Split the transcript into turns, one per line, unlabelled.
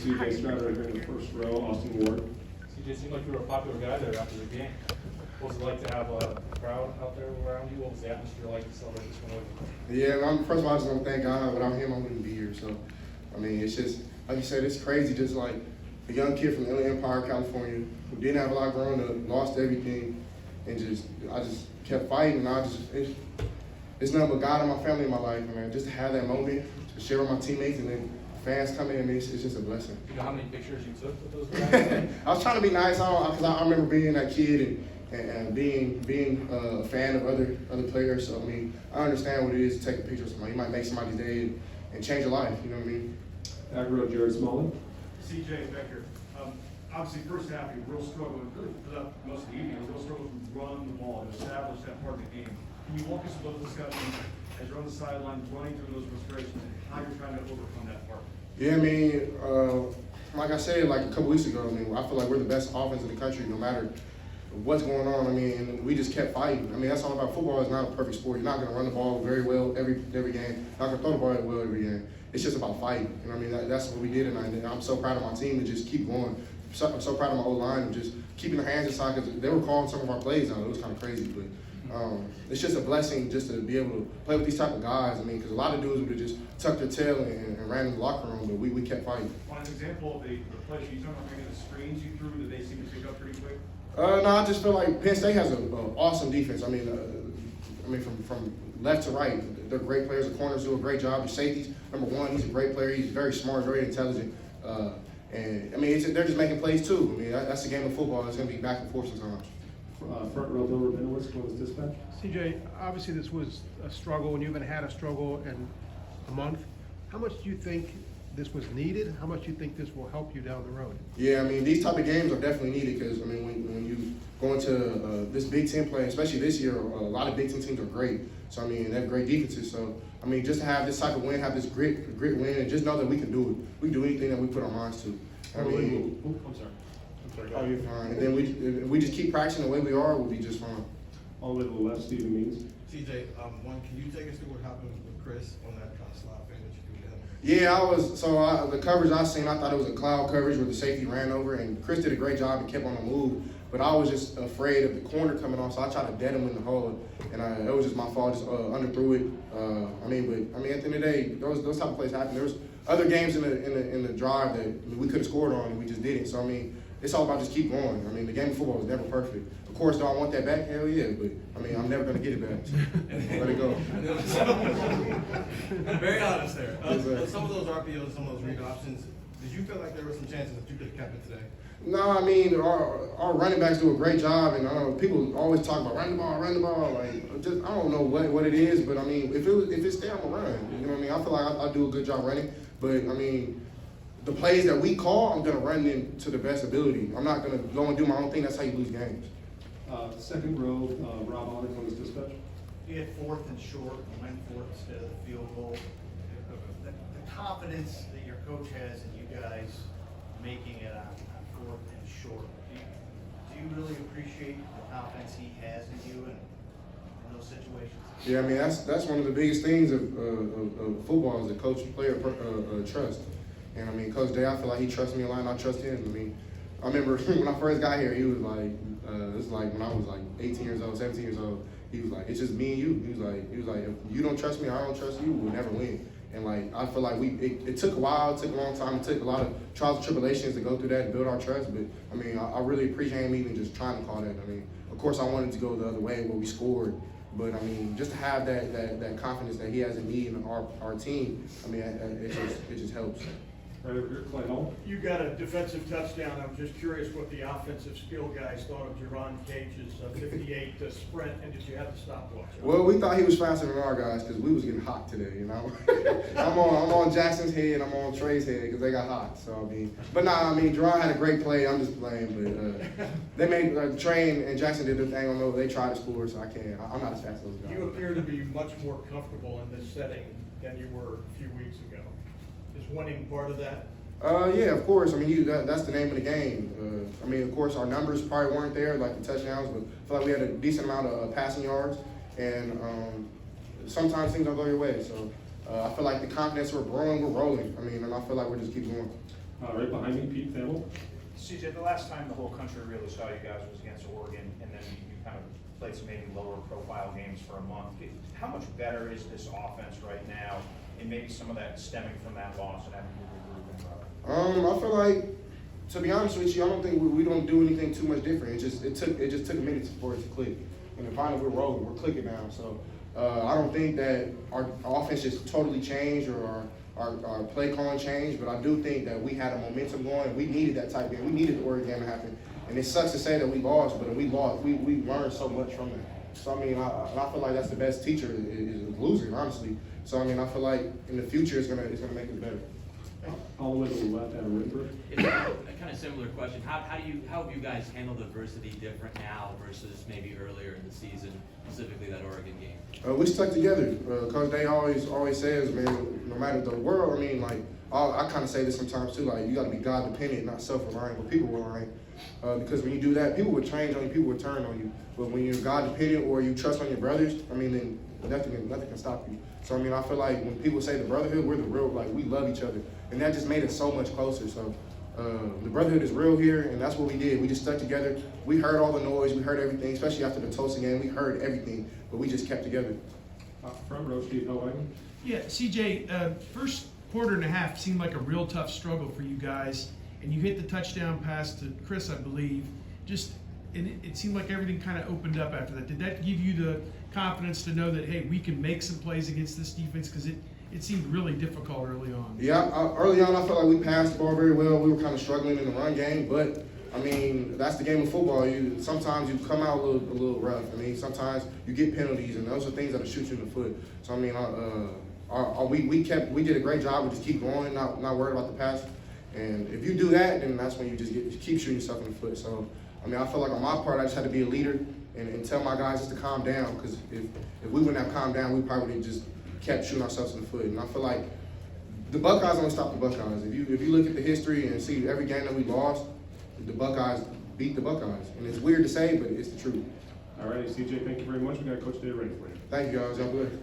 CJ Stroud right here in the first row, Austin Ward.
CJ seemed like you were a popular guy there after the game. What was it like to have a crowd out there around you? What was the atmosphere like to celebrate this one with you?
Yeah, first of all, I just want to thank God. Without him, I wouldn't be here. So, I mean, it's just, like you said, it's crazy. Just like a young kid from Inland Empire, California, who didn't have a lot growing up, lost everything, and I just kept fighting. And it's nothing but God and my family in my life, man. Just to have that moment, to share with my teammates, and then fans come in, and it's just a blessing.
Do you know how many pictures you took with those guys?
I was trying to be nice, because I remember being that kid and being a fan of other players. So I mean, I understand what it is to take a picture of somebody. You might make somebody's day and change your life. You know what I mean?
Back row, Jared Smalley.
CJ Becker, obviously first half you real struggle, really put up most of the evening, real struggle to run the ball, to establish that part of the game. Can you walk us through those discussions as you're on the sideline, running through those frustrations, and how you're trying to overcome that part?
Yeah, I mean, like I said, like a couple weeks ago, I mean, I feel like we're the best offense in the country, no matter what's going on. I mean, and we just kept fighting. I mean, that's all about football. It's not a perfect sport. You're not going to run the ball very well every game. Not going to throw the ball well every game. It's just about fighting. You know what I mean? That's what we did tonight. And I'm so proud of my team to just keep going. I'm so proud of my O-line and just keeping their hands inside, because they were calling some of our plays out. It was kind of crazy, but it's just a blessing just to be able to play with these type of guys. I mean, because a lot of dudes would have just tucked their tail and ran in the locker room, but we kept fighting.
On an example of the play, you talking about maybe the screens you threw, did they seem to pick up pretty quick?
No, I just feel like Penn State has an awesome defense. I mean, from left to right, they're great players. The corners do a great job. The safeties, number one, he's a great player. He's very smart, very intelligent. And I mean, they're just making plays too. I mean, that's the game of football. It's going to be back and forth sometimes.
Front row, Bill Rabinowitz, Columbus Dispatch.
CJ, obviously this was a struggle, and you haven't had a struggle in a month. How much do you think this was needed? How much do you think this will help you down the road?
Yeah, I mean, these type of games are definitely needed, because, I mean, when you go into this Big Ten play, especially this year, a lot of Big Ten teams are great. So, I mean, they have great defenses. So, I mean, just to have this type of win, have this grit win, and just know that we can do it. We can do anything that we put our minds to. I mean,
I'm sorry.
oh, you're fine. And then if we just keep practicing the way we are, we'll be just fine.
All the way to the left, Stephen Means.
CJ, one, can you take us through what happened with Chris on that kind of slot fade that you do to him?
Yeah, the coverage I seen, I thought it was a cloud coverage where the safety ran over, and Chris did a great job and kept on the move. But I was just afraid of the corner coming off, so I tried to dead him in the hole, and it was just my fault, just underthrew it. At the end of the day, those type of plays happen. There was other games in the drive that we could have scored on, and we just didn't. So I mean, it's all about just keep going. I mean, the game of football is never perfect. Of course, do I want that back? Hell yeah, but I mean, I'm never gonna get it back. So let it go.
Very honest there.
Yes,
Some of those RPOs, some of those read options, did you feel like there were some chances that you could have kept it today?
No, I mean, our running backs do a great job, and I know people always talk about run the ball. Like, just I don't know what it is, but I mean, if it's there, I'm gonna run. You know what I mean? I feel like I do a good job running, but I mean, the plays that we call, I'm gonna run them to the best ability. I'm not gonna go and do my own thing. That's how you lose games.
Second row, Rob Honor, Columbus Dispatch.
You had fourth and short, and went for it instead of the field goal. The confidence that your coach has in you guys making it on fourth and short, do you really appreciate the confidence he has in you in those situations?
Yeah, I mean, that's one of the biggest things of football is the coach-player trust. And I mean, Coach Day, I feel like he trusts me a lot, and I trust him. I mean, I remember when I first got here, he was like, this is like when I was like 18 years old, 17 years old. He was like, it's just me and you. He was like, if you don't trust me, I don't trust you, we'll never win. And like, I feel like it took a while, it took a long time, it took a lot of trials and tribulations to go through that and build our trust. But I mean, I really appreciate him even just trying to call that. I mean, of course, I wanted to go the other way where we scored. But I mean, just to have that confidence that he has in me and our team, I mean, it just helps.
Right over here, Clay Hall.
You got a defensive touchdown. I'm just curious what the offensive skill guys thought of Jerron Cage's 58 sprint, and did you have to stopwatch?
Well, we thought he was faster than our guys because we was getting hot today, you know. I'm on Jackson's head, I'm on Trey's head because they got hot. So I mean, but nah, I mean, Jerron had a great play. I'm just playing, but they made Trey and Jackson did their thing. I know they tried to score, so I can't. I'm not as fast as those guys.
You appear to be much more comfortable in this setting than you were a few weeks ago. Is winning part of that?
Yeah, of course. I mean, that's the name of the game. I mean, of course, our numbers probably weren't there, like the touchdowns, but I feel like we had a decent amount of passing yards, and sometimes things don't go your way. So I feel like the confidence we're growing, we're rolling. I mean, and I feel like we're just keep going.
Right behind me, Pete Thamel.
CJ, the last time the whole country really saw you guys was against Oregon, and then you kind of played some maybe lower profile games for a month. How much better is this offense right now, and maybe some of that stemming from that loss and having to regroup?
I feel like, to be honest with you, I don't think we don't do anything too much different. It just took a minute for it to click, and then finally we're rolling, we're clicking now. So I don't think that our offense just totally changed or our play calling changed, but I do think that we had a momentum going, and we needed that type game. We needed the Oregon game to happen, and it sucks to say that we lost, but we lost. We learned so much from that. So I mean, I feel like that's the best teacher is losing, honestly. So I mean, I feel like in the future it's gonna make us better.
All the way to the left, Adam Rittenberg.
It's a kind of similar question. How have you guys handled adversity different now versus maybe earlier in the season, specifically that Oregon game?
We stuck together. Coach Day always says, man, no matter the world, I mean, like, I kind of say this sometimes too, like, you got to be God dependent, not self-reliant, but people reliant. Because when you do that, people would change on you, people would turn on you. But when you're God dependent or you trust on your brothers, I mean, then nothing can stop you. So I mean, I feel like when people say the brotherhood, we're the real, like, we love each other, and that just made us so much closer. So the brotherhood is real here, and that's what we did. We just stuck together. We heard all the noise, we heard everything, especially after the Tulsa game. We heard everything, but we just kept together.
Front row, Steve Hellwagon.
Yeah, CJ, first quarter and a half seemed like a real tough struggle for you guys, and you hit the touchdown pass to Chris, I believe. And it seemed like everything kind of opened up after that. Did that give you the confidence to know that, hey, we can make some plays against this defense? Because it seemed really difficult early on.
Yeah, early on I felt like we passed the ball very well. We were kind of struggling in the run game, but I mean, that's the game of football. Sometimes you come out a little rough. I mean, sometimes you get penalties, and those are things that'll shoot you in the foot. So I mean, we did a great job. We just keep going, not worried about the pass. And if you do that, then that's when you just keep shooting yourself in the foot. So I mean, I feel like on my part, I just had to be a leader and tell my guys just to calm down. Because if we wouldn't have calmed down, we probably would have just kept shooting ourselves in the foot. And I feel like the Buckeyes only stop the Buckeyes. If you look at the history and see every game that we lost, the Buckeyes beat the Buckeyes. And it's weird to say, but it's the truth.
All righty, CJ, thank you very much. We got Coach Day ready for you.
Thank you, guys. Y'all good.